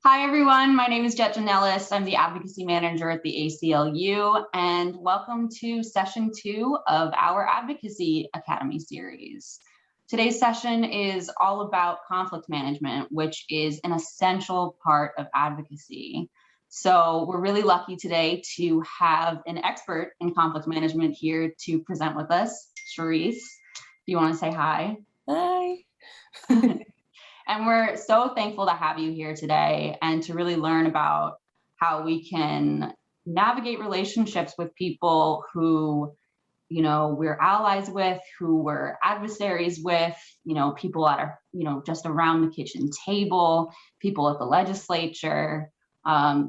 Hi, everyone. My name is Jet Janellis. I'm the Advocacy Manager at the ACLU, and welcome to Session 2 of our Advocacy Academy series. Today's session is all about conflict management, which is an essential part of advocacy. So we're really lucky today to have an expert in conflict management here to present with us, Charisse. Do you want to say hi? Hi. And we're so thankful to have you here today and to really learn about how we can navigate relationships with people who, we're allies with, who we're adversaries with, people that are, just around the kitchen table, people at the legislature.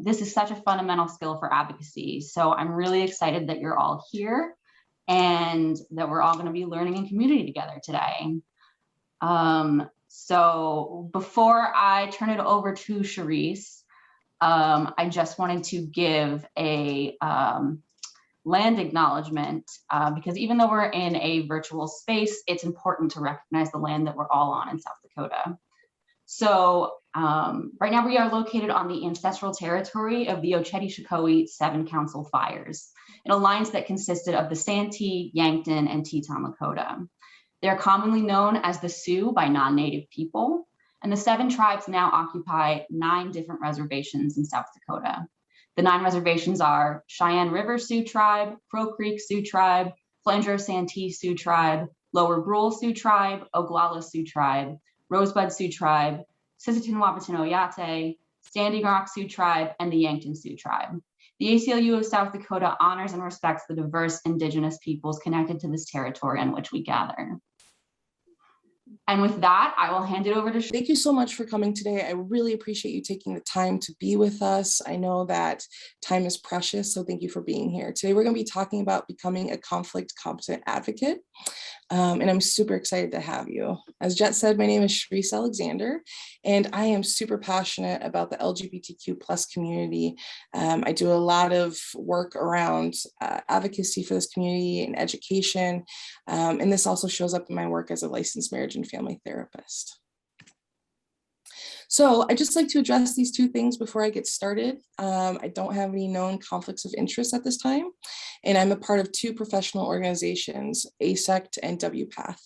This is such a fundamental skill for advocacy. So I'm really excited that you're all here and that we're all going to be learning in community together today. So before I turn it over to Charisse, I just wanted to give a land acknowledgement because even though we're in a virtual space, it's important to recognize the land that we're all on in South Dakota. So right now we are located on the ancestral territory of the Oceti-Sakowee Seven Council Fires, an alliance that consisted of the Santee, Yankton, and Teton Lakota. They're commonly known as the Sioux by non-native people, and the 7 tribes now occupy 9 different reservations in South Dakota. The 9 reservations are Cheyenne River Sioux Tribe, Crow Creek Sioux Tribe, Flanger Santee Sioux Tribe, Lower Brule Sioux Tribe, Oglala Sioux Tribe, Rosebud Sioux Tribe, Sisseton Wahpeton Oyate, Standing Rock Sioux Tribe, and the Yankton Sioux Tribe. The ACLU of South Dakota honors and respects the diverse Indigenous peoples connected to this territory on which we gather. And with that, I will hand it over to. Thank you so much for coming today. I really appreciate you taking the time to be with us. I know that time is precious, so thank you for being here. Today, we're going to be talking about becoming a conflict competent advocate. And I'm super excited to have you. As Jet said, my name is Charisse Alexander, and I am super passionate about the LGBTQ plus community. I do a lot of work around advocacy for this community and education. And this also shows up in my work as a licensed marriage and family therapist. So I just like to address these 2 things before I get started. I don't have any known conflicts of interest at this time, and I'm a part of 2 professional organizations, ASECT and WPATH.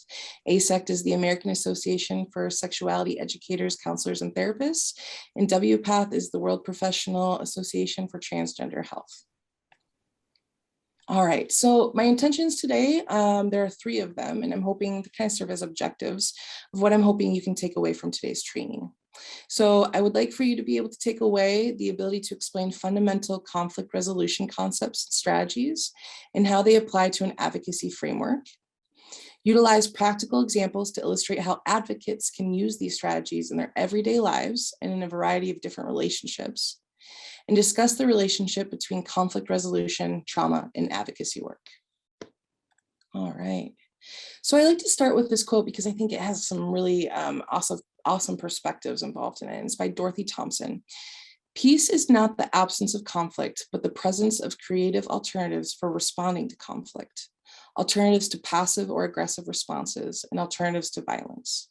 ASECT is the American Association for Sexuality Educators, Counselors, and Therapists, and WPATH is the World Professional Association for Transgender Health. All right, so my intentions today, there are 3 of them, and I'm hoping to kind of serve as objectives of what I'm hoping you can take away from today's training. So I would like for you to be able to take away the ability to explain fundamental conflict resolution concepts and strategies and how they apply to an advocacy framework. Utilize practical examples to illustrate how advocates can use these strategies in their everyday lives and in a variety of different relationships. And discuss the relationship between conflict resolution, trauma, and advocacy work. All right. So I like to start with this quote because I think it has some really awesome perspectives involved in it. And it's by Dorothy Thompson. Peace is not the absence of conflict, but the presence of creative alternatives for responding to conflict, alternatives to passive or aggressive responses, and alternatives to violence.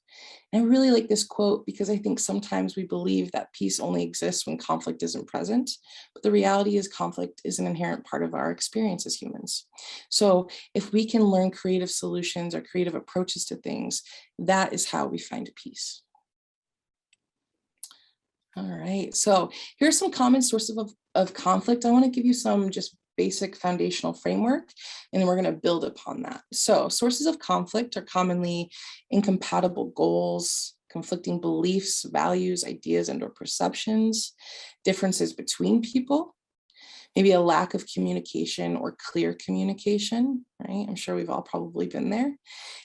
And I really like this quote because I think sometimes we believe that peace only exists when conflict isn't present, but the reality is conflict is an inherent part of our experience as humans. So if we can learn creative solutions or creative approaches to things, that is how we find peace. All right, so here's some common sources of conflict. I want to give you some just basic foundational framework, and then we're going to build upon that. So sources of conflict are commonly incompatible goals, conflicting beliefs, values, ideas, and/or perceptions, differences between people, maybe a lack of communication or clear communication, right? I'm sure we've all probably been there.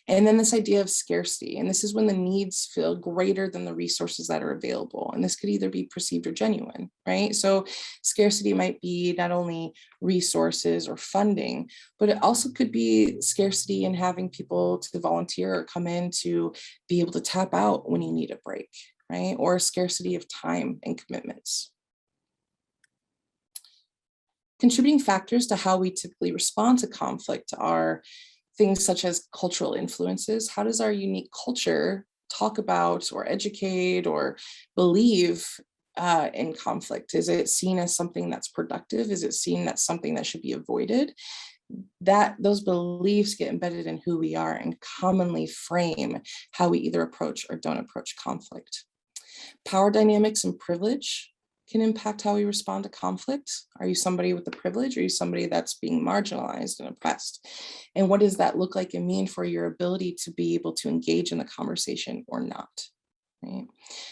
And then this idea of scarcity, and this is when the needs feel greater than the resources that are available. And this could either be perceived or genuine, right? So scarcity might be not only resources or funding, but it also could be scarcity in having people to volunteer or come in to be able to tap out when you need a break, right? Or scarcity of time and commitments. Contributing factors to how we typically respond to conflict are things such as cultural influences. How does our unique culture talk about or educate or believe in conflict? Is it seen as something that's productive? Is it seen as something that should be avoided? That those beliefs get embedded in who we are and commonly frame how we either approach or don't approach conflict. Power dynamics and privilege can impact how we respond to conflict. Are you somebody with the privilege? Or are you somebody that's being marginalized and oppressed? And what does that look like and mean for your ability to be able to engage in the conversation or not? Right?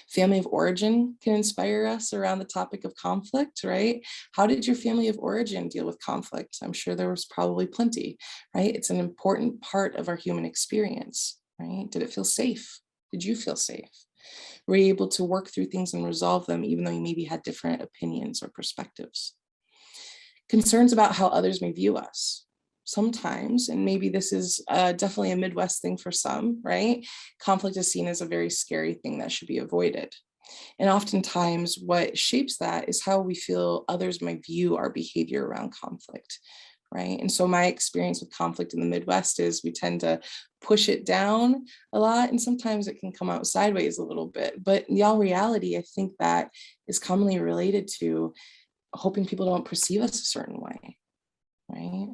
Family of origin can inspire us around the topic of conflict, right? How did your family of origin deal with conflict? I'm sure there was probably plenty, right? It's an important part of our human experience, right? Did it feel safe? Did you feel safe? Were you able to work through things and resolve them, even though you maybe had different opinions or perspectives? Concerns about how others may view us. Sometimes, and maybe this is definitely a Midwest thing for some, right? Conflict is seen as a very scary thing that should be avoided. And oftentimes what shapes that is how we feel others might view our behavior around conflict, right? And so my experience with conflict in the Midwest is we tend to push it down a lot, and sometimes it can come out sideways a little bit. But in all reality, I think that is commonly related to hoping people don't perceive us a certain way, right?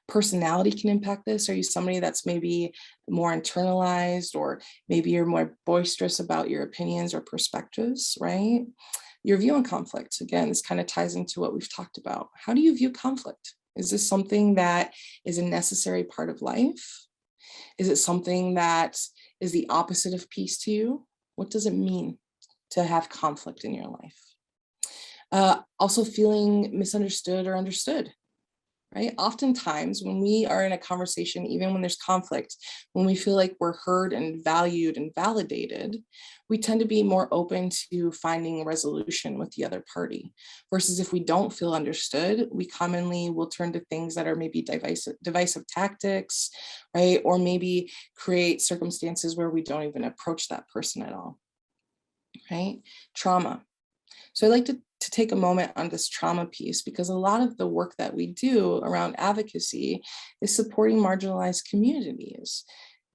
Personality can impact this. Are you somebody that's maybe more internalized, or maybe you're more boisterous about your opinions or perspectives, right? Your view on conflict, again, this kind of ties into what we've talked about. How do you view conflict? Is this something that is a necessary part of life? Is it something that is the opposite of peace to you? What does it mean to have conflict in your life? Also feeling misunderstood or understood, right? Oftentimes when we are in a conversation, even when there's conflict, when we feel like we're heard and valued and validated, we tend to be more open to finding a resolution with the other party. Versus if we don't feel understood, we commonly will turn to things that are maybe divisive tactics, right? Or maybe create circumstances where we don't even approach that person at all, right? Trauma. So I'd like to take a moment on this trauma piece, because a lot of the work that we do around advocacy is supporting marginalized communities.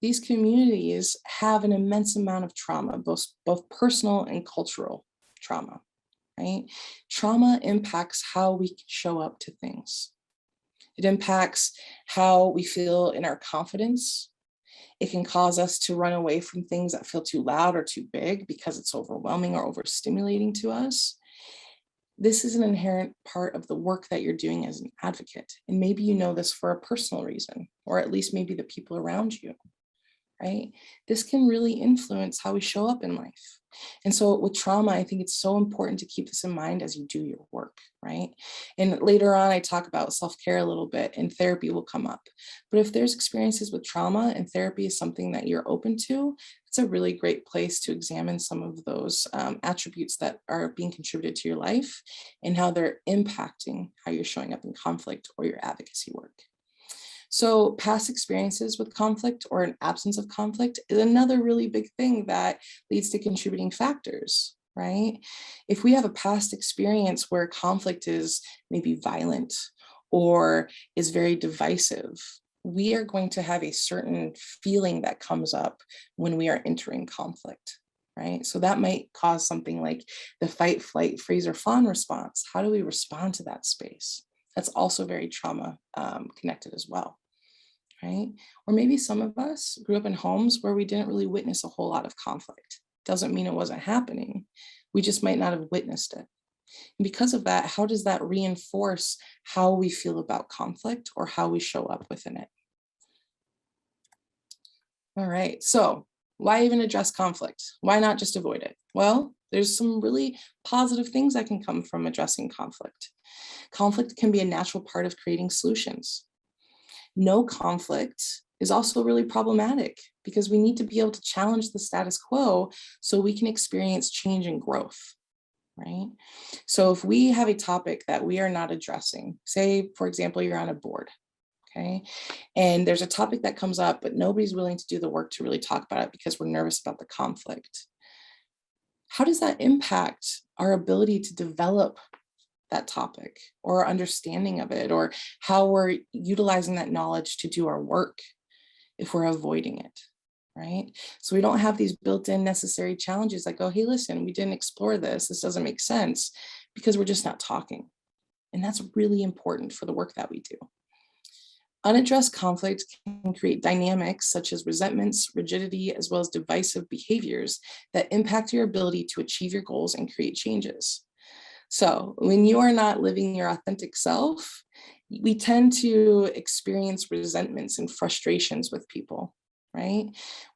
These communities have an immense amount of trauma, both personal and cultural trauma, right? Trauma impacts how we show up to things. It impacts how we feel in our confidence. It can cause us to run away from things that feel too loud or too big because it's overwhelming or overstimulating to us. This is an inherent part of the work that you're doing as an advocate. And maybe you know this for a personal reason, or at least maybe the people around you, right? This can really influence how we show up in life. And so with trauma, I think it's so important to keep this in mind as you do your work, right? And later on, I talk about self-care a little bit, and therapy will come up. But if there's experiences with trauma and therapy is something that you're open to, it's a really great place to examine some of those attributes that are being contributed to your life and how they're impacting how you're showing up in conflict or your advocacy work. So past experiences with conflict or an absence of conflict is another really big thing that leads to contributing factors, right? If we have a past experience where conflict is maybe violent or is very divisive, we are going to have a certain feeling that comes up when we are entering conflict, right? So that might cause something like the fight, flight, freeze, or fawn response. How do we respond to that space? That's also very trauma connected as well, right? Or maybe some of us grew up in homes where we didn't really witness a whole lot of conflict. Doesn't mean it wasn't happening. We just might not have witnessed it. And because of that, how does that reinforce how we feel about conflict or how we show up within it? All right, so why even address conflict? Why not just avoid it? Well, there's some really positive things that can come from addressing conflict. Conflict can be a natural part of creating solutions. No conflict is also really problematic because we need to be able to challenge the status quo so we can experience change and growth, right? So if we have a topic that we are not addressing, say, for example, you're on a board, okay? And there's a topic that comes up, but nobody's willing to do the work to really talk about it because we're nervous about the conflict. How does that impact our ability to develop that topic or our understanding of it, or how we're utilizing that knowledge to do our work if we're avoiding it, right? So we don't have these built-in necessary challenges like, oh, hey, listen, we didn't explore this. This doesn't make sense, because we're just not talking. And that's really important for the work that we do. Unaddressed conflict can create dynamics such as resentments, rigidity, as well as divisive behaviors that impact your ability to achieve your goals and create changes. So when you are not living your authentic self, we tend to experience resentments and frustrations with people, right?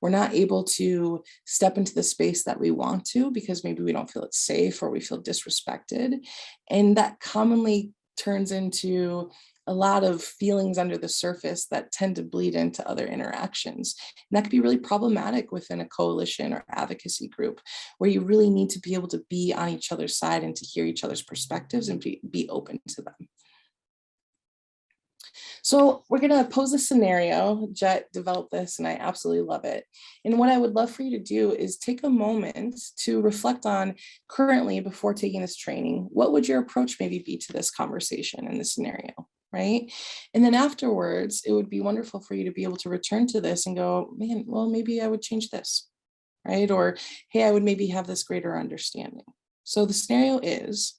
We're not able to step into the space that we want to because maybe we don't feel it's safe or we feel disrespected. And that commonly turns into a lot of feelings under the surface that tend to bleed into other interactions. And that could be really problematic within a coalition or advocacy group, where you really need to be able to be on each other's side and to hear each other's perspectives and be open to them. So we're going to pose a scenario. Jet developed this and I absolutely love it. And what I would love for you to do is take a moment to reflect on currently, before taking this training, what would your approach maybe be to this conversation in this scenario, right? And then afterwards, it would be wonderful for you to be able to return to this and go, man, well, maybe I would change this, right? Or, hey, I would maybe have this greater understanding. So the scenario is,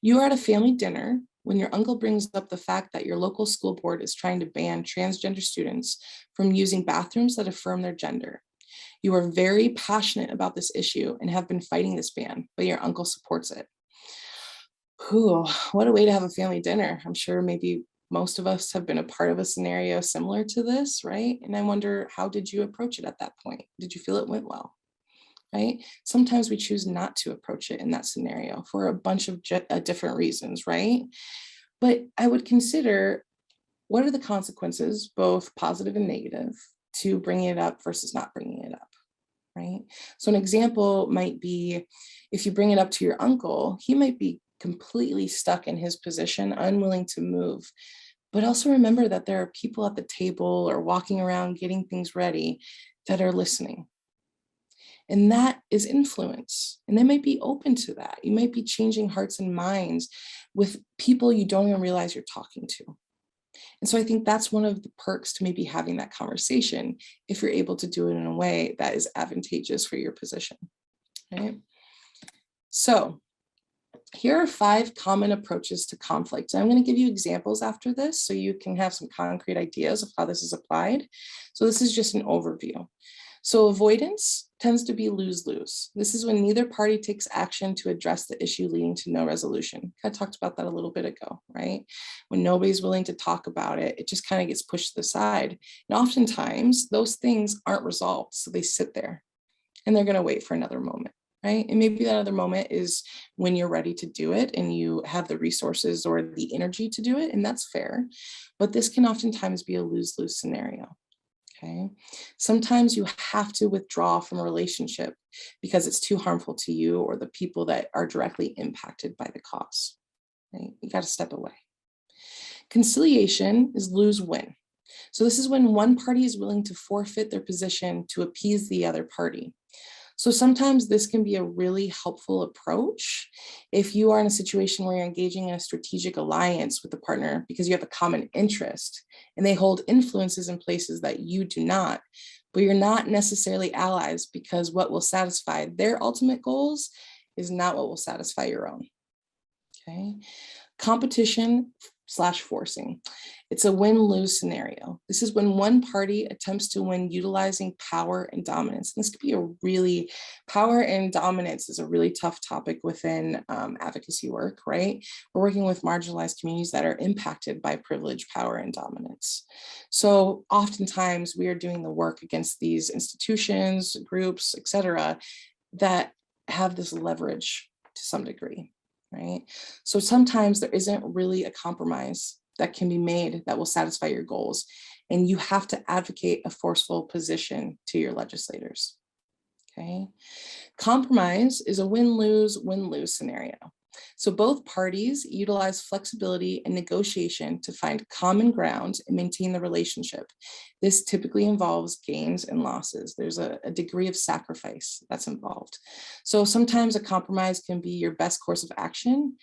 you are at a family dinner when your uncle brings up the fact that your local school board is trying to ban transgender students from using bathrooms that affirm their gender. You are very passionate about this issue and have been fighting this ban, but your uncle supports it. Ooh, what a way to have a family dinner. I'm sure maybe most of us have been a part of a scenario similar to this, right? And I wonder, how did you approach it at that point? Did you feel it went well? Right? Sometimes we choose not to approach it in that scenario for a bunch of different reasons, right? But I would consider, what are the consequences, both positive and negative, to bringing it up versus not bringing it up, right? So an example might be, if you bring it up to your uncle, he might be completely stuck in his position, unwilling to move. But also remember that there are people at the table or walking around getting things ready that are listening. And that is influence. And they might be open to that. You might be changing hearts and minds with people you don't even realize you're talking to. And so I think that's one of the perks to maybe having that conversation, if you're able to do it in a way that is advantageous for your position. Right? So here are 5 common approaches to conflict. And I'm going to give you examples after this so you can have some concrete ideas of how this is applied. So this is just an overview. So avoidance tends to be lose-lose. This is when neither party takes action to address the issue, leading to no resolution. I talked about that a little bit ago, right? When nobody's willing to talk about it, it just kind of gets pushed to the side. And oftentimes those things aren't resolved, so they sit there and they're going to wait for another moment, right? And maybe that other moment is when you're ready to do it and you have the resources or the energy to do it, and that's fair. But this can oftentimes be a lose-lose scenario. Okay. Sometimes you have to withdraw from a relationship because it's too harmful to you or the people that are directly impacted by the cause. Right? You got to step away. Conciliation is lose-win. So this is when one party is willing to forfeit their position to appease the other party. So sometimes this can be a really helpful approach if you are in a situation where you're engaging in a strategic alliance with a partner because you have a common interest and they hold influences in places that you do not, but you're not necessarily allies, because what will satisfy their ultimate goals is not what will satisfy your own. Okay. Competition/forcing. It's a win-lose scenario. This is when one party attempts to win utilizing power and dominance. And this could be power and dominance is a really tough topic within advocacy work, right? We're working with marginalized communities that are impacted by privilege, power, and dominance. So oftentimes we are doing the work against these institutions, groups, et cetera, that have this leverage to some degree. Right? So sometimes there isn't really a compromise that can be made that will satisfy your goals. And you have to advocate a forceful position to your legislators. Okay. Compromise is a win-lose scenario. So both parties utilize flexibility and negotiation to find common ground and maintain the relationship. This typically involves gains and losses. There's a degree of sacrifice that's involved. So sometimes a compromise can be your best course of action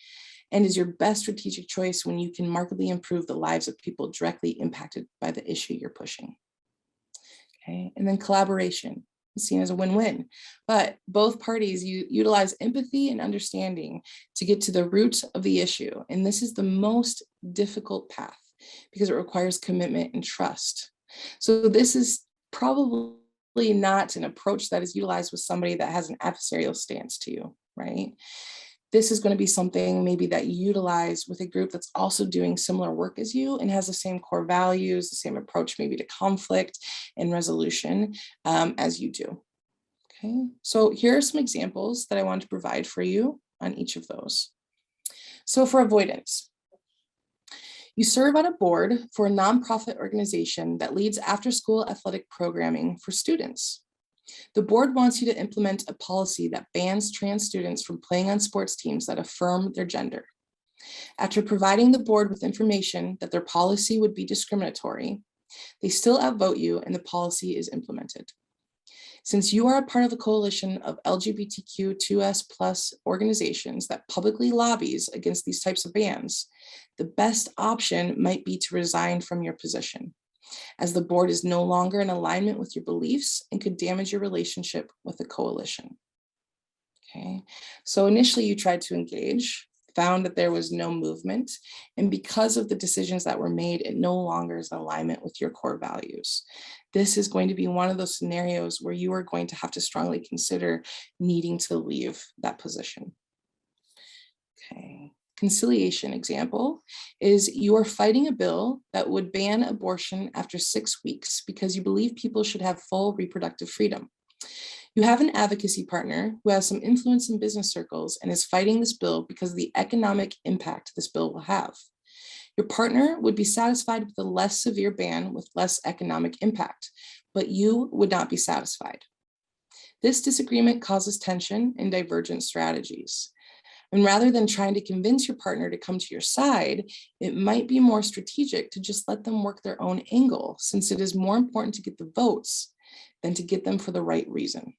and is your best strategic choice when you can markedly improve the lives of people directly impacted by the issue you're pushing. Okay, and then collaboration is seen as a win-win, but both parties utilize empathy and understanding to get to the root of the issue. And this is the most difficult path because it requires commitment and trust. So this is probably not an approach that is utilized with somebody that has an adversarial stance to you, right? This is going to be something maybe that you utilize with a group that's also doing similar work as you and has the same core values, the same approach maybe to conflict and resolution as you do. Okay, so here are some examples that I want to provide for you on each of those. So for avoidance, you serve on a board for a nonprofit organization that leads after-school athletic programming for students. The board wants you to implement a policy that bans trans students from playing on sports teams that affirm their gender. After providing the board with information that their policy would be discriminatory, they still outvote you and the policy is implemented. Since you are a part of a coalition of LGBTQ2S+ organizations that publicly lobbies against these types of bans, the best option might be to resign from your position, as the board is no longer in alignment with your beliefs and could damage your relationship with the coalition. Okay, so initially you tried to engage, found that there was no movement, and because of the decisions that were made, it no longer is in alignment with your core values. This is going to be one of those scenarios where you are going to have to strongly consider needing to leave that position. Okay. Conciliation example is you are fighting a bill that would ban abortion after 6 weeks because you believe people should have full reproductive freedom. You have an advocacy partner who has some influence in business circles and is fighting this bill because of the economic impact this bill will have. Your partner would be satisfied with a less severe ban with less economic impact, but you would not be satisfied. This disagreement causes tension and divergent strategies. And rather than trying to convince your partner to come to your side, it might be more strategic to just let them work their own angle, since it is more important to get the votes than to get them for the right reason.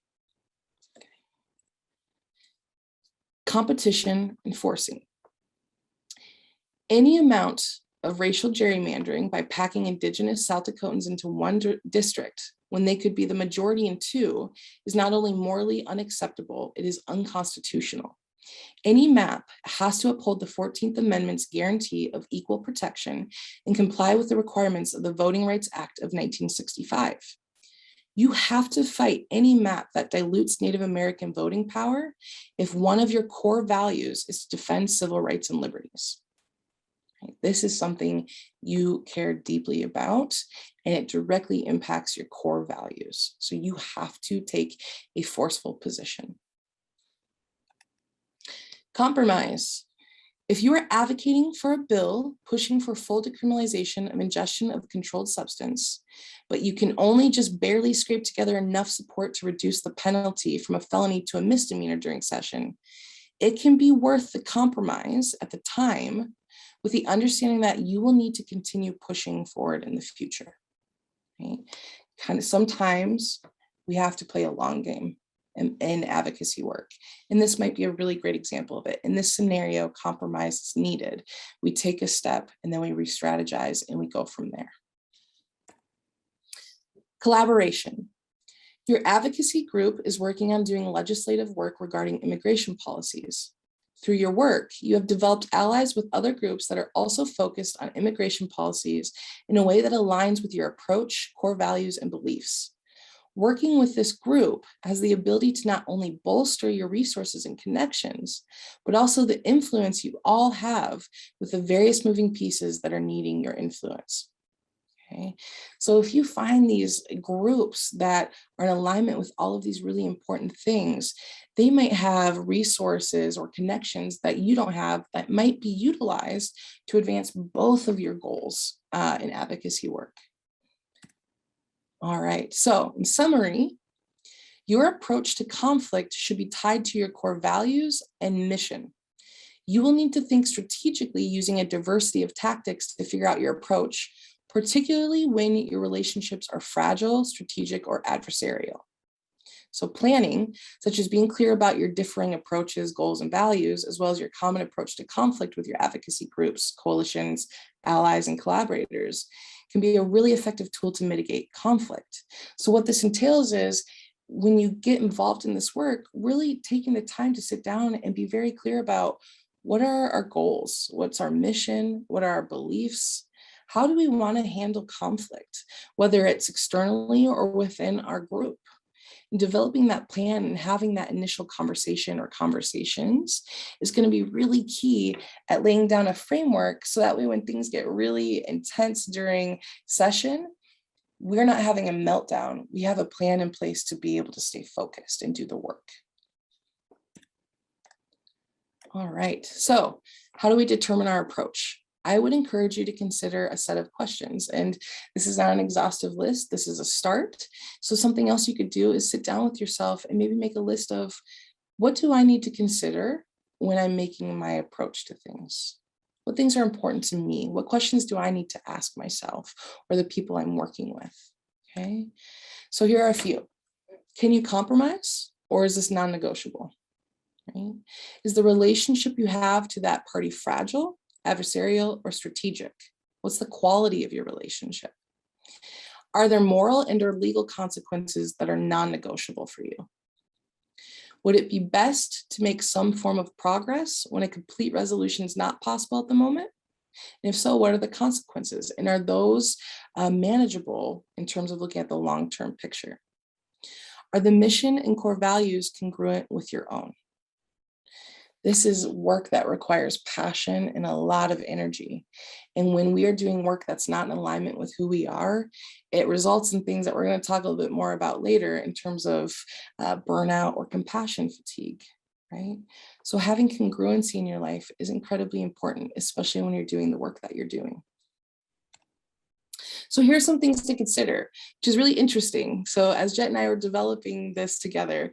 Competition enforcing. Any amount of racial gerrymandering by packing Indigenous South Dakotans into one district when they could be the majority in two is not only morally unacceptable, it is unconstitutional. Any map has to uphold the 14th Amendment's guarantee of equal protection and comply with the requirements of the Voting Rights Act of 1965. You have to fight any map that dilutes Native American voting power if one of your core values is to defend civil rights and liberties. This is something you care deeply about, and it directly impacts your core values. So you have to take a forceful position. Compromise. If you are advocating for a bill pushing for full decriminalization of ingestion of a controlled substance, but you can only just barely scrape together enough support to reduce the penalty from a felony to a misdemeanor during session, it can be worth the compromise at the time with the understanding that you will need to continue pushing forward in the future. Right? Kind of sometimes we have to play a long game in advocacy work. And this might be a really great example of it. In this scenario, compromise is needed. We take a step and then we re-strategize and we go from there. Collaboration. Your advocacy group is working on doing legislative work regarding immigration policies. Through your work, you have developed allies with other groups that are also focused on immigration policies in a way that aligns with your approach, core values, and beliefs. Working with this group has the ability to not only bolster your resources and connections, but also the influence you all have with the various moving pieces that are needing your influence. Okay. So if you find these groups that are in alignment with all of these really important things, they might have resources or connections that you don't have that might be utilized to advance both of your goals in advocacy work. All right, so in summary, your approach to conflict should be tied to your core values and mission. You will need to think strategically using a diversity of tactics to figure out your approach, particularly when your relationships are fragile, strategic, or adversarial. So planning, such as being clear about your differing approaches, goals, and values, as well as your common approach to conflict with your advocacy groups, coalitions, allies, and collaborators, can be a really effective tool to mitigate conflict. So what this entails is, when you get involved in this work, really taking the time to sit down and be very clear about what are our goals, what's our mission, what are our beliefs, how do we want to handle conflict, whether it's externally or within our group. Developing that plan and having that initial conversation or conversations is going to be really key at laying down a framework, so that way when things get really intense during session, we're not having a meltdown. We have a plan in place to be able to stay focused and do the work. All right, so how do we determine our approach? I would encourage you to consider a set of questions, and this is not an exhaustive list. This is a start. So something else you could do is sit down with yourself and maybe make a list of, what do I need to consider when I'm making my approach to things? What things are important to me? What questions do I need to ask myself or the people I'm working with? Okay, so here are a few. Can you compromise, or is this non-negotiable? Right? Is the relationship you have to that party fragile, adversarial, or strategic? What's the quality of your relationship? Are there moral and or legal consequences that are non-negotiable for you? Would it be best to make some form of progress when a complete resolution is not possible at the moment? And if so, what are the consequences? And are those manageable in terms of looking at the long-term picture? Are the mission and core values congruent with your own? This is work that requires passion and a lot of energy. And when we are doing work that's not in alignment with who we are, it results in things that we're going to talk a little bit more about later in terms of burnout or compassion fatigue, right? So having congruency in your life is incredibly important, especially when you're doing the work that you're doing. So here's some things to consider, which is really interesting. So as Jet and I were developing this together,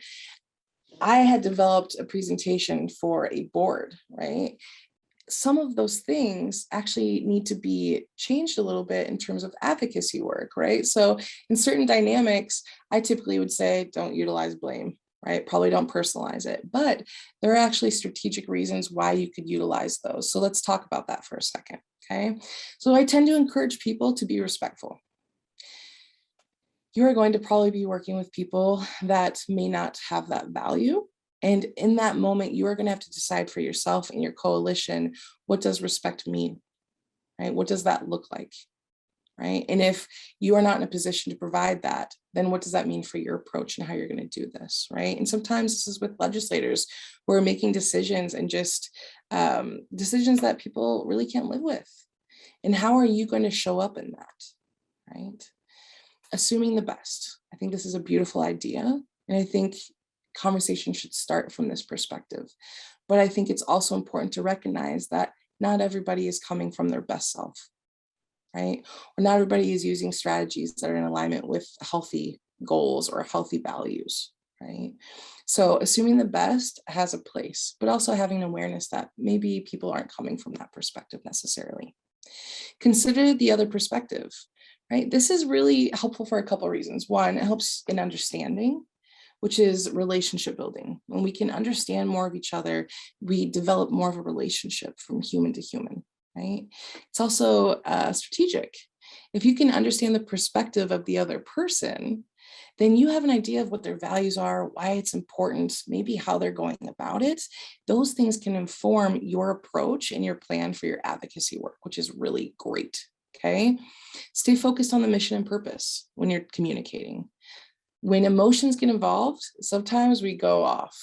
I had developed a presentation for a board, right? Some of those things actually need to be changed a little bit in terms of advocacy work, right? So in certain dynamics, I typically would say, don't utilize blame, right? Probably don't personalize it, but there are actually strategic reasons why you could utilize those. So let's talk about that for a second, okay? So I tend to encourage people to be respectful. You are going to probably be working with people that may not have that value. And in that moment, you are going to have to decide for yourself and your coalition, what does respect mean, right? What does that look like, right? And if you are not in a position to provide that, then what does that mean for your approach and how you're going to do this, right? And sometimes this is with legislators who are making decisions and just decisions that people really can't live with. And how are you going to show up in that, right? Assuming the best. I think this is a beautiful idea. And I think conversation should start from this perspective. But I think it's also important to recognize that not everybody is coming from their best self, right? Or not everybody is using strategies that are in alignment with healthy goals or healthy values, right? So assuming the best has a place, but also having awareness that maybe people aren't coming from that perspective necessarily. Consider the other perspective. Right? This is really helpful for a couple of reasons. One, it helps in understanding, which is relationship building. When we can understand more of each other, we develop more of a relationship from human to human, right? It's also strategic. If you can understand the perspective of the other person, then you have an idea of what their values are, why it's important, maybe how they're going about it. Those things can inform your approach and your plan for your advocacy work, which is really great. Okay, stay focused on the mission and purpose when you're communicating. When emotions get involved, sometimes we go off,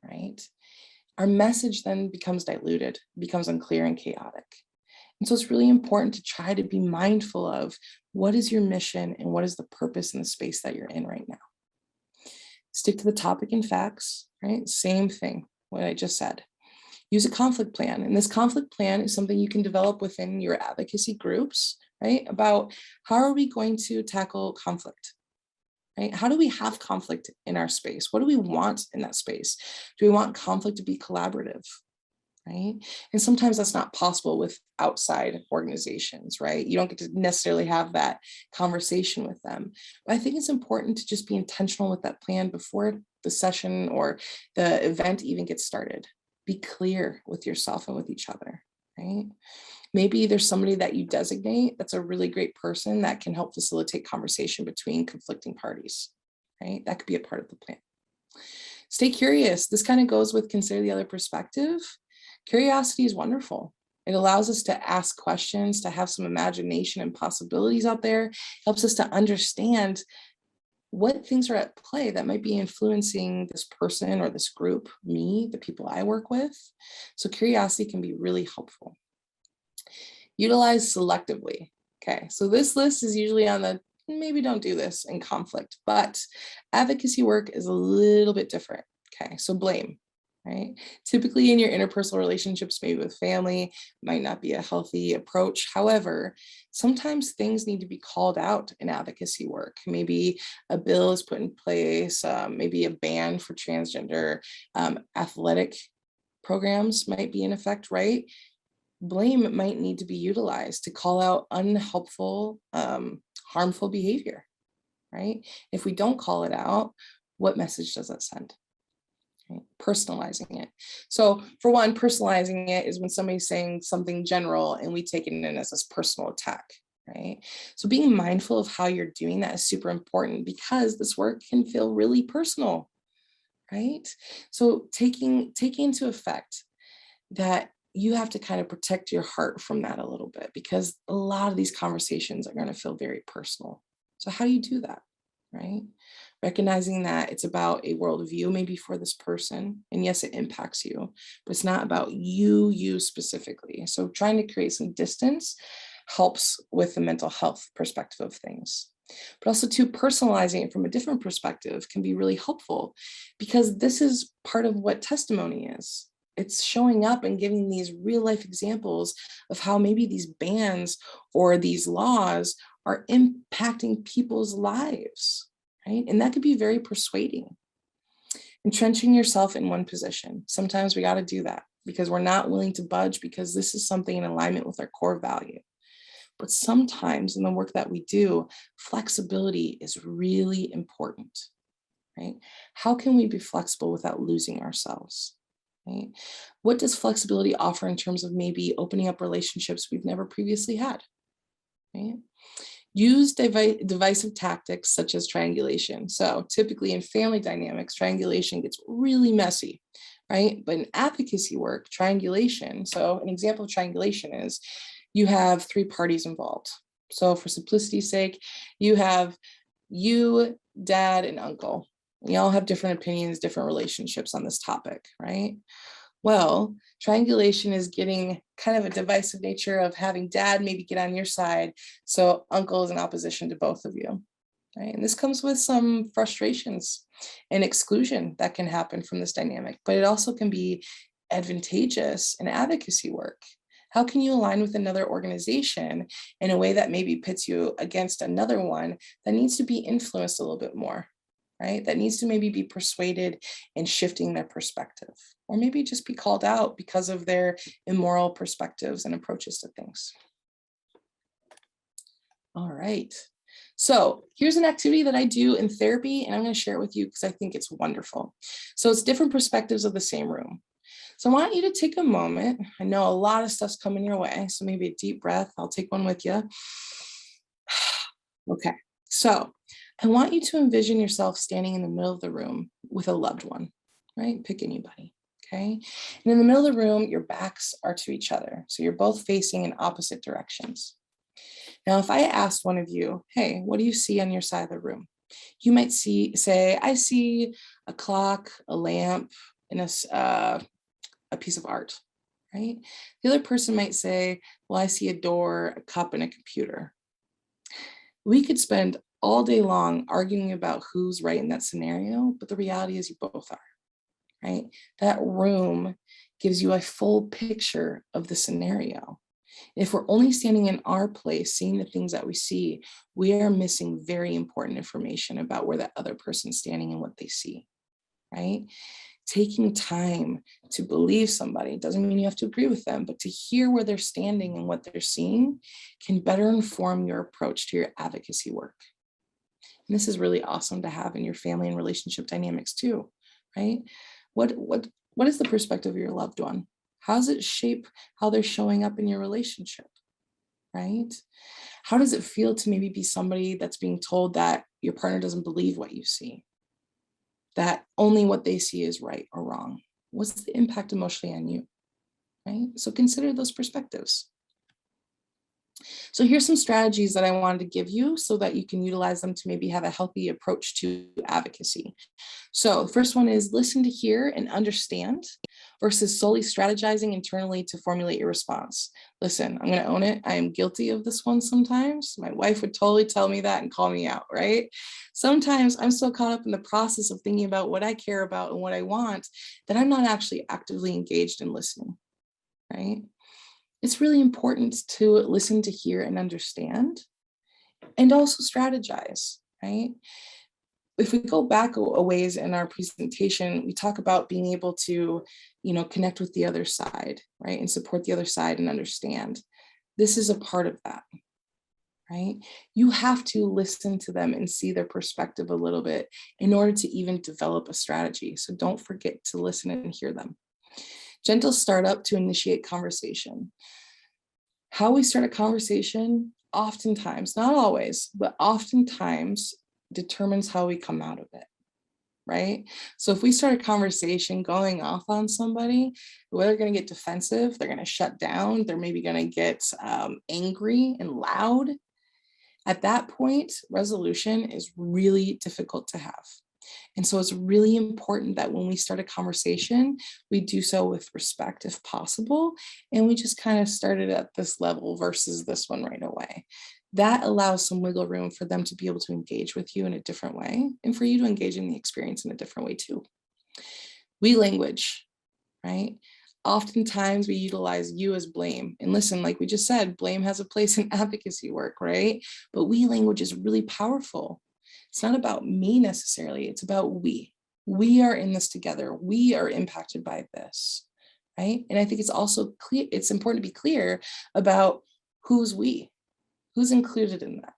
right? Our message then becomes diluted, becomes unclear and chaotic. And so it's really important to try to be mindful of what is your mission and what is the purpose in the space that you're in right now. Stick to the topic and facts, right? Same thing, what I just said. Use a conflict plan. And this conflict plan is something you can develop within your advocacy groups, right? About how are we going to tackle conflict, right? How do we have conflict in our space? What do we want in that space? Do we want conflict to be collaborative, right? And sometimes that's not possible with outside organizations, right? You don't get to necessarily have that conversation with them. But I think it's important to just be intentional with that plan before the session or the event even gets started. Be clear with yourself and with each other, right? Maybe there's somebody that you designate that's a really great person that can help facilitate conversation between conflicting parties, right? That could be a part of the plan. Stay curious. This kind of goes with consider the other perspective. Curiosity is wonderful. It allows us to ask questions, to have some imagination and possibilities out there, helps us to understand what things are at play that might be influencing this person or this group, me, the people I work with. So curiosity can be really helpful. Utilize selectively. Okay, so this list is usually on the maybe don't do this in conflict, but advocacy work is a little bit different. Okay, so blame, right? Typically in your interpersonal relationships, maybe with family, might not be a healthy approach. However, sometimes things need to be called out in advocacy work. Maybe a bill is put in place, maybe a ban for transgender athletic programs might be in effect, right? Blame might need to be utilized to call out unhelpful, harmful behavior, right? If we don't call it out, what message does that send? Okay. Personalizing it. So for one, personalizing it is when somebody's saying something general and we take it in as this personal attack, right? So being mindful of how you're doing that is super important because this work can feel really personal, right? So taking into effect that you have to kind of protect your heart from that a little bit because a lot of these conversations are going to feel very personal. So how do you do that, right? Recognizing that it's about a worldview maybe for this person. And yes, it impacts you, but it's not about you specifically. So trying to create some distance helps with the mental health perspective of things. But also too, personalizing it from a different perspective can be really helpful because this is part of what testimony is. It's showing up and giving these real life examples of how maybe these bans or these laws are impacting people's lives, right? And that could be very persuading. Entrenching yourself in one position. Sometimes we got to do that because we're not willing to budge because this is something in alignment with our core value. But sometimes in the work that we do, flexibility is really important, right? How can we be flexible without losing ourselves? Right? What does flexibility offer in terms of maybe opening up relationships we've never previously had? Right? Use divisive tactics such as triangulation. So typically in family dynamics, triangulation gets really messy, right? But in advocacy work, triangulation, so an example of triangulation is you have 3 parties involved. So for simplicity's sake, you have you, dad, and uncle. We all have different opinions, different relationships on this topic, right? Well, triangulation is getting kind of a divisive nature of having dad maybe get on your side, so uncle is in opposition to both of you, right? And this comes with some frustrations and exclusion that can happen from this dynamic, but it also can be advantageous in advocacy work. How can you align with another organization in a way that maybe pits you against another one that needs to be influenced a little bit more? Right? That needs to maybe be persuaded in shifting their perspective, or maybe just be called out because of their immoral perspectives and approaches to things. All right. So here's an activity that I do in therapy, and I'm going to share it with you because I think it's wonderful. So it's different perspectives of the same room. So I want you to take a moment. I know a lot of stuff's coming your way, so maybe a deep breath. I'll take one with you. Okay. So I want you to envision yourself standing in the middle of the room with a loved one, right? Pick anybody, okay? And in the middle of the room, your backs are to each other. So you're both facing in opposite directions. Now, if I asked one of you, hey, what do you see on your side of the room? You might say, I see a clock, a lamp, and a piece of art, right? The other person might say, well, I see a door, a cup, and a computer. We could spend all day long arguing about who's right in that scenario, but the reality is you both are, right? That room gives you a full picture of the scenario. If we're only standing in our place, seeing the things that we see, we are missing very important information about where that other person's standing and what they see, right? taking time to believe somebody doesn't mean you have to agree with them, but to hear where they're standing and what they're seeing can better inform your approach to your advocacy work. And this is really awesome to have in your family and relationship dynamics too, right? What is the perspective of your loved one? How does it shape how they're showing up in your relationship, right? How does it feel to maybe be somebody that's being told that your partner doesn't believe what you see, that only what they see is right or wrong? What's the impact emotionally on you, right? So consider those perspectives. So here's some strategies that I wanted to give you so that you can utilize them to maybe have a healthy approach to advocacy. So the first one is listen to hear and understand versus solely strategizing internally to formulate your response. Listen, I'm going to own it. I am guilty of this one sometimes. My wife would totally tell me that and call me out, right? Sometimes I'm so caught up in the process of thinking about what I care about and what I want that I'm not actually actively engaged in listening, right? It's really important to listen to hear and understand and also strategize, right? If we go back a ways in our presentation, we talk about being able to, connect with the other side, right? And support the other side and understand. This is a part of that, right? You have to listen to them and see their perspective a little bit in order to even develop a strategy. So don't forget to listen and hear them. Gentle startup to initiate conversation. How we start a conversation, oftentimes, not always, but oftentimes determines how we come out of it, right? So if we start a conversation going off on somebody, well, they're going to get defensive, they're going to shut down, they're maybe going to get angry and loud. At that point, resolution is really difficult to have. And so it's really important that when we start a conversation, we do so with respect if possible. And we just kind of started at this level versus this one right away. That allows some wiggle room for them to be able to engage with you in a different way and for you to engage in the experience in a different way too. We language, right? Oftentimes we utilize you as blame. And listen, like we just said, blame has a place in advocacy work, right? But we language is really powerful. It's not about me necessarily, it's about we. We are in this together. We are impacted by this, right? And I think it's also clear, it's important to be clear about who's we, who's included in that,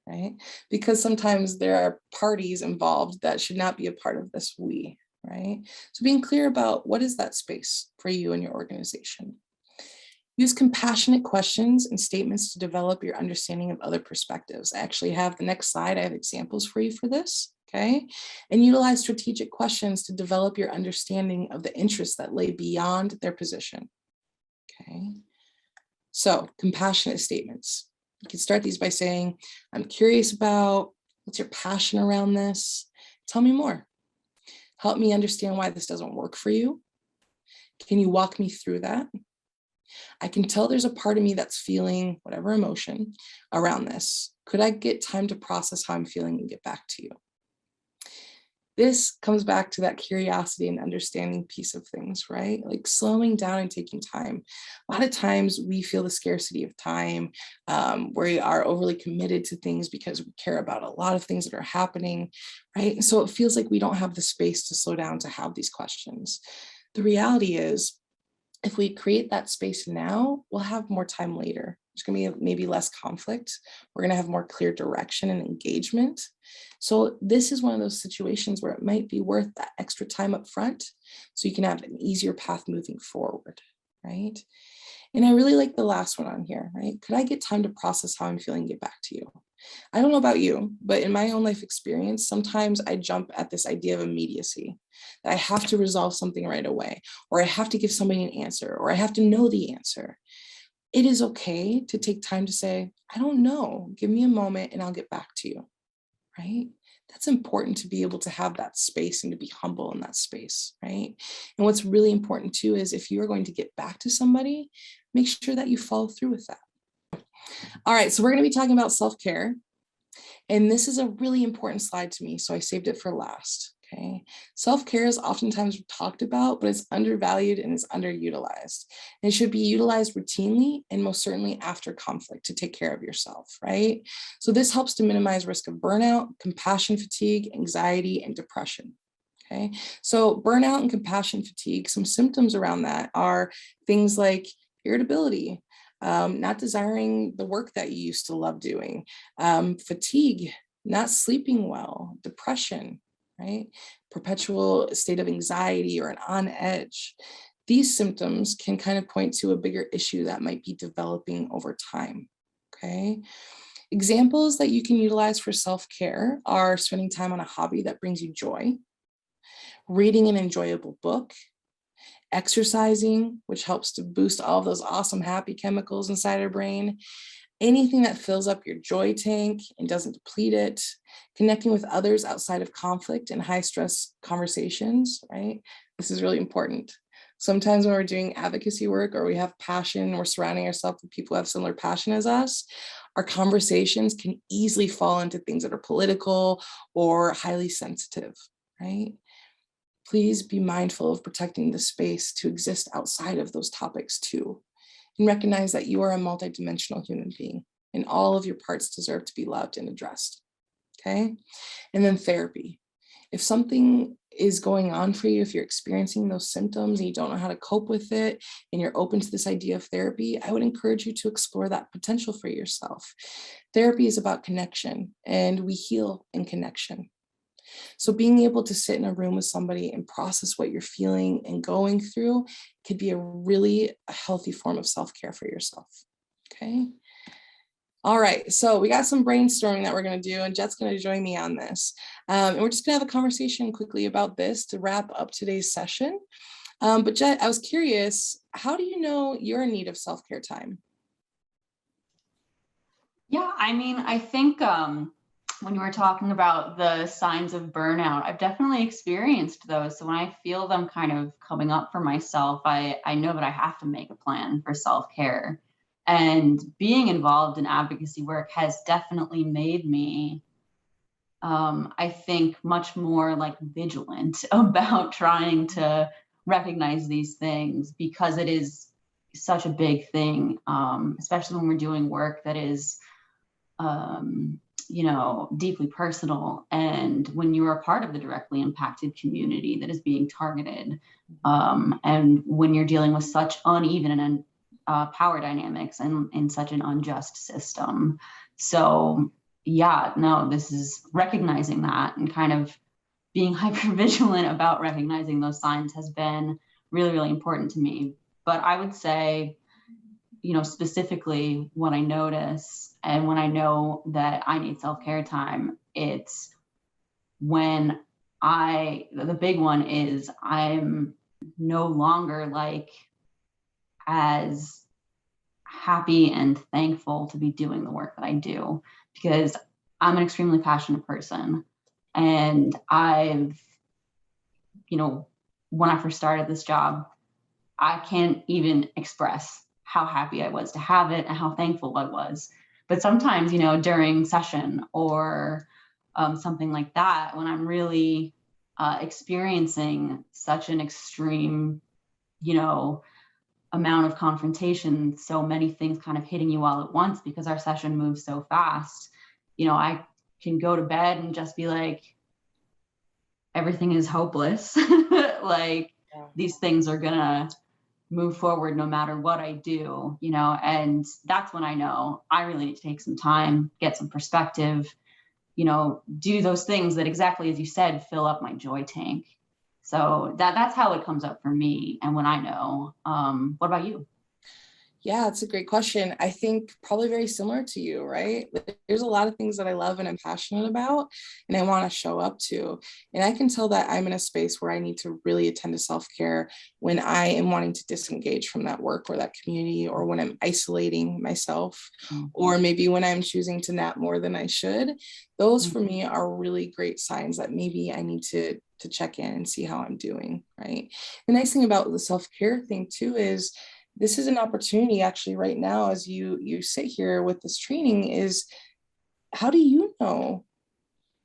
right? Because sometimes there are parties involved that should not be a part of this we, right? So being clear about what is that space for you and your organization. Use compassionate questions and statements to develop your understanding of other perspectives. I actually have the next slide. I have examples for you for this, okay? And utilize strategic questions to develop your understanding of the interests that lay beyond their position, okay? So compassionate statements. You can start these by saying, I'm curious about, what's your passion around this? Tell me more. Help me understand why this doesn't work for you. Can you walk me through that? I can tell there's a part of me that's feeling whatever emotion around this. Could I get time to process how I'm feeling and get back to you? This comes back to that curiosity and understanding piece of things, right? Like slowing down and taking time. A lot of times we feel the scarcity of time. We are overly committed to things because we care about a lot of things that are happening, right? And so it feels like we don't have the space to slow down to have these questions. The reality is, if we create that space now, we'll have more time later. There's going to be maybe less conflict. We're going to have more clear direction and engagement. So this is one of those situations where it might be worth that extra time up front so you can have an easier path moving forward, right? And I really like the last one on here, right? Could I get time to process how I'm feeling and get back to you? I don't know about you, but in my own life experience, sometimes I jump at this idea of immediacy, that I have to resolve something right away, or I have to give somebody an answer, or I have to know the answer. It is okay to take time to say, I don't know, give me a moment and I'll get back to you, right? That's important to be able to have that space and to be humble in that space, right? And what's really important too is if you're going to get back to somebody, make sure that you follow through with that. All right, so we're going to be talking about self-care. And this is a really important slide to me, so I saved it for last, okay? Self-care is oftentimes talked about, but it's undervalued and it's underutilized. And it should be utilized routinely and most certainly after conflict to take care of yourself, right? So this helps to minimize risk of burnout, compassion fatigue, anxiety, and depression, Okay, so burnout and compassion fatigue, some symptoms around that are things like irritability, not desiring the work that you used to love doing, fatigue, not sleeping well, depression, right? Perpetual state of anxiety or an on edge. These symptoms can kind of point to a bigger issue that might be developing over time. Okay. Examples that you can utilize for self-care are spending time on a hobby that brings you joy, reading an enjoyable book, exercising, which helps to boost all those awesome happy chemicals inside our brain, anything that fills up your joy tank and doesn't deplete it, connecting with others outside of conflict and high stress conversations, right? This is really important. Sometimes when we're doing advocacy work or we have passion, we're surrounding ourselves with people who have similar passion as us, our conversations can easily fall into things that are political or highly sensitive, right? Please be mindful of protecting the space to exist outside of those topics too. And recognize that you are a multidimensional human being and all of your parts deserve to be loved and addressed. Okay. And then therapy. If something is going on for you, if you're experiencing those symptoms and you don't know how to cope with it, and you're open to this idea of therapy, I would encourage you to explore that potential for yourself. Therapy is about connection, and we heal in connection. So being able to sit in a room with somebody and process what you're feeling and going through could be a really healthy form of self-care for yourself. Okay. All right, so we got some brainstorming that we're going to do, and Jet's going to join me on this. And we're just going to have a conversation quickly about this to wrap up today's session. But Jet, I was curious, how do you know you're in need of self-care time? Yeah, I mean, I think when you were talking about the signs of burnout, I've definitely experienced those. So when I feel them kind of coming up for myself, I know that I have to make a plan for self-care. And being involved in advocacy work has definitely made me, I think, much more like vigilant about trying to recognize these things because it is such a big thing, especially when we're doing work that is deeply personal. And when you're a part of the directly impacted community that is being targeted, and when you're dealing with such uneven and power dynamics and in such an unjust system. So yeah, no, this is recognizing that and kind of being hyper vigilant about recognizing those signs has been really, really important to me. But I would say, specifically what I notice and when I know that I need self-care time, it's when the big one is I'm no longer like as happy and thankful to be doing the work that I do because I'm an extremely passionate person. And I've, when I first started this job, I can't even express how happy I was to have it and how thankful I was. But sometimes, during session or something like that, when I'm really experiencing such an extreme, amount of confrontation, so many things kind of hitting you all at once because our session moves so fast, I can go to bed and just be like, everything is hopeless. Like these things are gonna move forward no matter what I do, and that's when I know I really need to take some time, get some perspective, do those things that exactly as you said, fill up my joy tank. So that's how it comes up for me. And when I know, what about you? Yeah, it's a great question. I think probably very similar to you, right? There's a lot of things that I love and I'm passionate about and I want to show up to. And I can tell that I'm in a space where I need to really attend to self-care when I am wanting to disengage from that work or that community, or when I'm isolating myself, or maybe when I'm choosing to nap more than I should. Those for me are really great signs that maybe I need to check in and see how I'm doing, right? The nice thing about the self-care thing too is this is an opportunity actually right now as you sit here with this training is, how do you know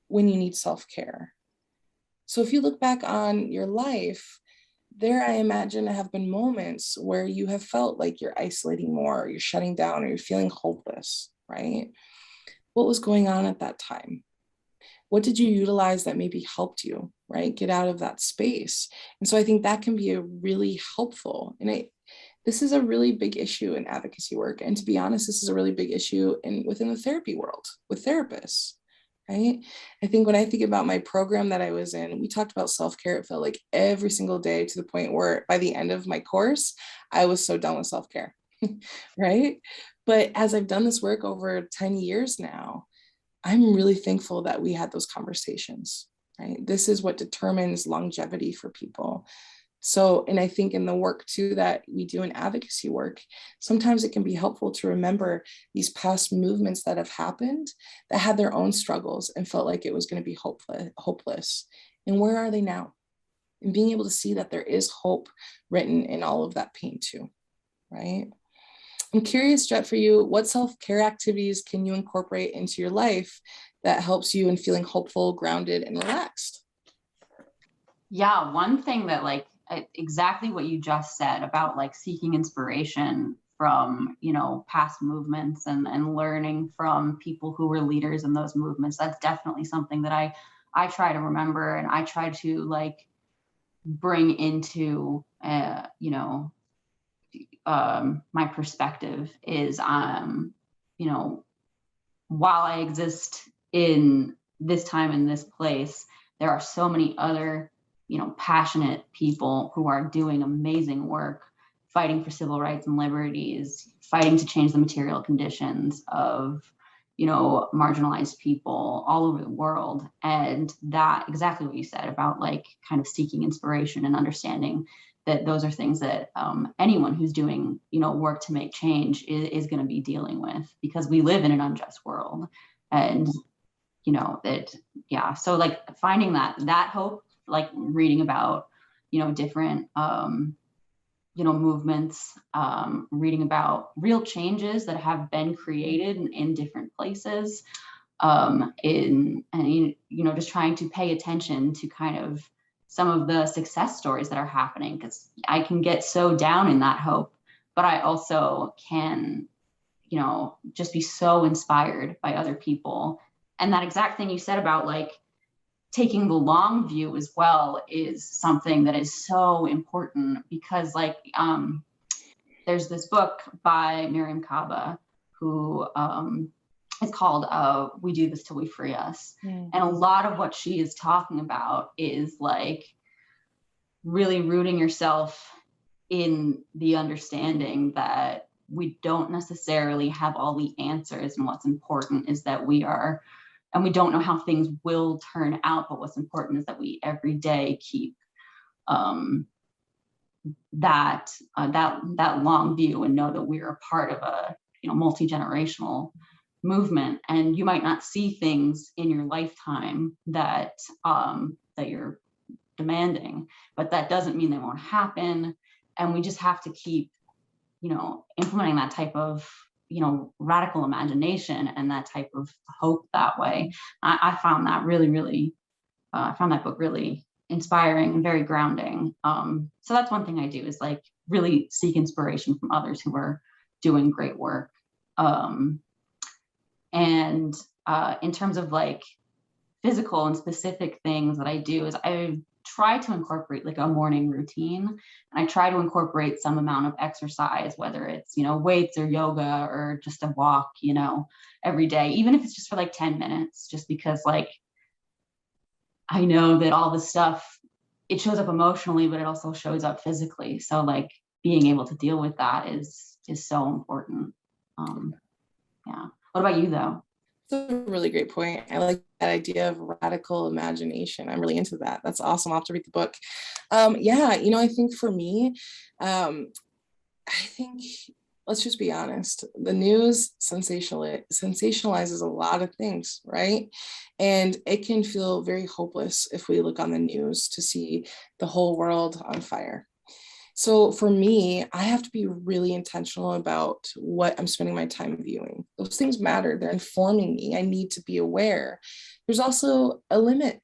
when you need self-care? So if you look back on your life, there I imagine have been moments where you have felt like you're isolating more, or you're shutting down, or you're feeling hopeless, right? What was going on at that time? What did you utilize that maybe helped you, right? Get out of that space. And so I think that can be a really helpful. And this is a really big issue in advocacy work. And to be honest, this is a really big issue within the therapy world with therapists, right? I think when I think about my program that I was in, we talked about self-care. It felt like every single day, to the point where by the end of my course, I was so done with self-care, right? But as I've done this work over 10 years now, I'm really thankful that we had those conversations, right? This is what determines longevity for people. So, and I think in the work too that we do in advocacy work, sometimes it can be helpful to remember these past movements that have happened that had their own struggles and felt like it was going to be hopeless. And where are they now? And being able to see that there is hope written in all of that pain too, right? I'm curious, Jet, for you, what self-care activities can you incorporate into your life that helps you in feeling hopeful, grounded, and relaxed? Yeah, one thing that exactly what you just said about seeking inspiration from, past movements and learning from people who were leaders in those movements. That's definitely something that I try to remember, and I try to bring into, my perspective is, while I exist in this time and this place, there are so many other, passionate people who are doing amazing work, fighting for civil rights and liberties, fighting to change the material conditions of, marginalized people all over the world. And that exactly what you said about kind of seeking inspiration and understanding that those are things that anyone who's doing, work to make change is going to be dealing with, because we live in an unjust world. And, that, yeah. So finding that hope, reading about, different, movements, reading about real changes that have been created in different places, just trying to pay attention to kind of some of the success stories that are happening, because I can get so down in that hope, but I also can, just be so inspired by other people. And that exact thing you said about taking the long view as well is something that is so important, because there's this book by Miriam Kaba who it's called We Do This Till We Free Us. And a lot of what she is talking about is really rooting yourself in the understanding that we don't necessarily have all the answers, and what's important is that we don't know how things will turn out, but what's important is that we every day keep that long view, and know that we're a part of a multi-generational movement. And you might not see things in your lifetime that you're demanding, but that doesn't mean they won't happen. And we just have to keep implementing that type of radical imagination and that type of hope that way. I found that I found that book really inspiring and very grounding. So that's one thing I do, is really seek inspiration from others who are doing great work. And in terms of physical and specific things that I do, is I try to incorporate a morning routine, and I try to incorporate some amount of exercise, whether it's weights or yoga or just a walk every day, even if it's just for 10 minutes, just because I know that all this stuff, it shows up emotionally, but it also shows up physically. So being able to deal with that is so important. Yeah. What about you though? That's a really great point. I like that idea of radical imagination. I'm really into that. That's awesome. I'll have to read the book. I think for me, let's just be honest. The news sensationalizes a lot of things, right? And it can feel very hopeless if we look on the news to see the whole world on fire. So for me, I have to be really intentional about what I'm spending my time viewing. Those things matter. They're informing me. I need to be aware. There's also a limit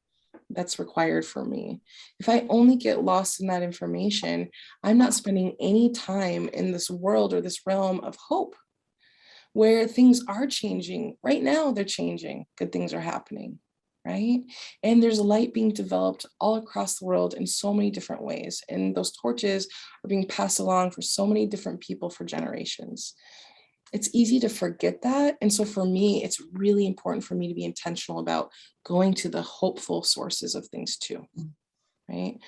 that's required for me. If I only get lost in that information, I'm not spending any time in this world or this realm of hope, where things are changing. Right now, they're changing. Good things are happening, right? And there's light being developed all across the world in so many different ways. And those torches are being passed along for so many different people for generations. It's easy to forget that. And so for me, it's really important for me to be intentional about going to the hopeful sources of things too. Right.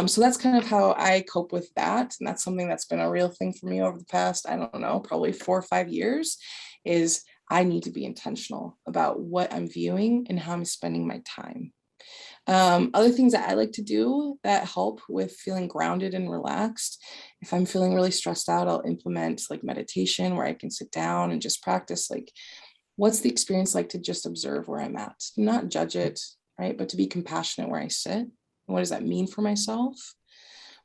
So that's kind of how I cope with that. And that's something that's been a real thing for me over the past, I don't know, probably 4 or 5 years, is I need to be intentional about what I'm viewing and how I'm spending my time. Other things that I like to do that help with feeling grounded and relaxed. If I'm feeling really stressed out, I'll implement like meditation where I can sit down and just practice, like, what's the experience like to just observe where I'm at, not judge it, right? But to be compassionate where I sit. What does that mean for myself?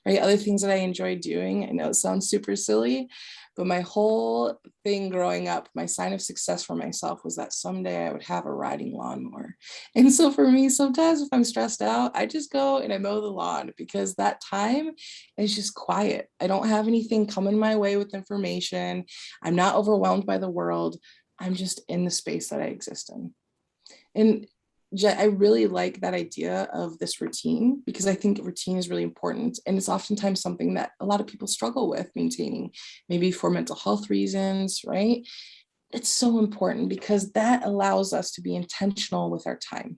Right? Other things that I enjoy doing, I know it sounds super silly, but my whole thing growing up, my sign of success for myself was that someday I would have a riding lawnmower. And so for me, sometimes if I'm stressed out, I just go and I mow the lawn, because that time is just quiet. I don't have anything coming my way with information. I'm not overwhelmed by the world. I'm just in the space that I exist in. And I really like that idea of this routine, because I think routine is really important. And it's oftentimes something that a lot of people struggle with maintaining, maybe for mental health reasons, right? It's so important because that allows us to be intentional with our time.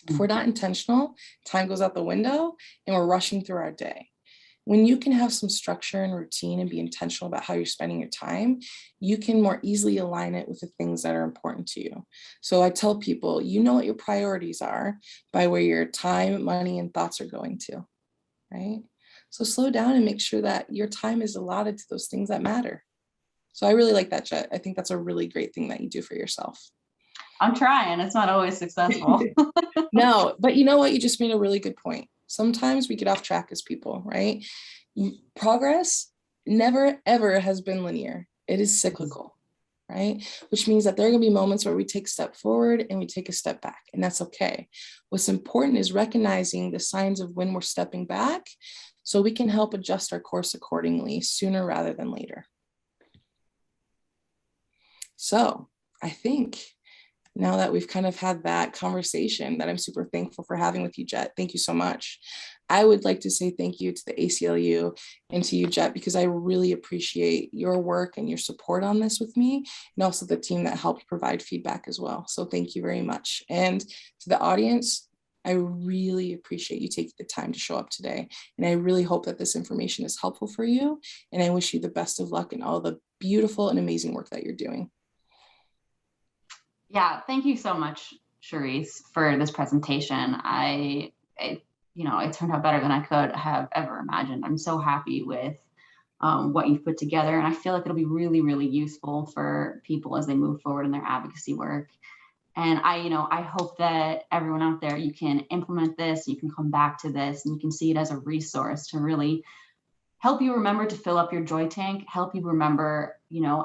If we're not intentional, time goes out the window and we're rushing through our day. When you can have some structure and routine and be intentional about how you're spending your time, you can more easily align it with the things that are important to you. So I tell people, you know what your priorities are by where your time, money, and thoughts are going to, right? So slow down and make sure that your time is allotted to those things that matter. So I really like that, Jet. I think that's a really great thing that you do for yourself. I'm trying. It's not always successful. No, but you know what? You just made a really good point. Sometimes we get off track as people, right? Progress never, ever has been linear. It is cyclical, right? Which means that there are going to be moments where we take a step forward and we take a step back, and that's okay. What's important is recognizing the signs of when we're stepping back so we can help adjust our course accordingly sooner rather than later. So I think now that we've kind of had that conversation that I'm super thankful for having with you, Jet, thank you so much. I would like to say thank you to the ACLU and to you, Jet, because I really appreciate your work and your support on this with me, and also the team that helped provide feedback as well. So thank you very much. And to the audience, I really appreciate you taking the time to show up today. And I really hope that this information is helpful for you. And I wish you the best of luck in all the beautiful and amazing work that you're doing. Yeah, thank you so much, Charisse, for this presentation. It turned out better than I could have ever imagined. I'm so happy with what you've put together, and I feel like it'll be really, really useful for people as they move forward in their advocacy work. And I hope that everyone out there, you can implement this, you can come back to this, and you can see it as a resource to really help you remember to fill up your joy tank, help you remember,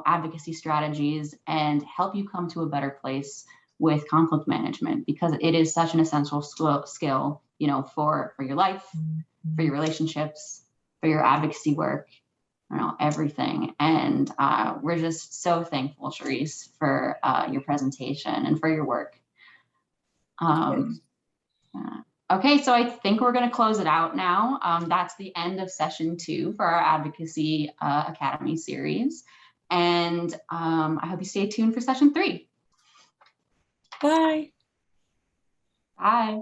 advocacy strategies, and help you come to a better place with conflict management, because it is such an essential skill, for your life, for your relationships, for your advocacy work, everything. And we're just so thankful, Charisse, for your presentation and for your work. Okay, so I think we're going to close it out now. That's the end of session 2 for our Advocacy Academy series. And I hope you stay tuned for session 3. Bye. Bye.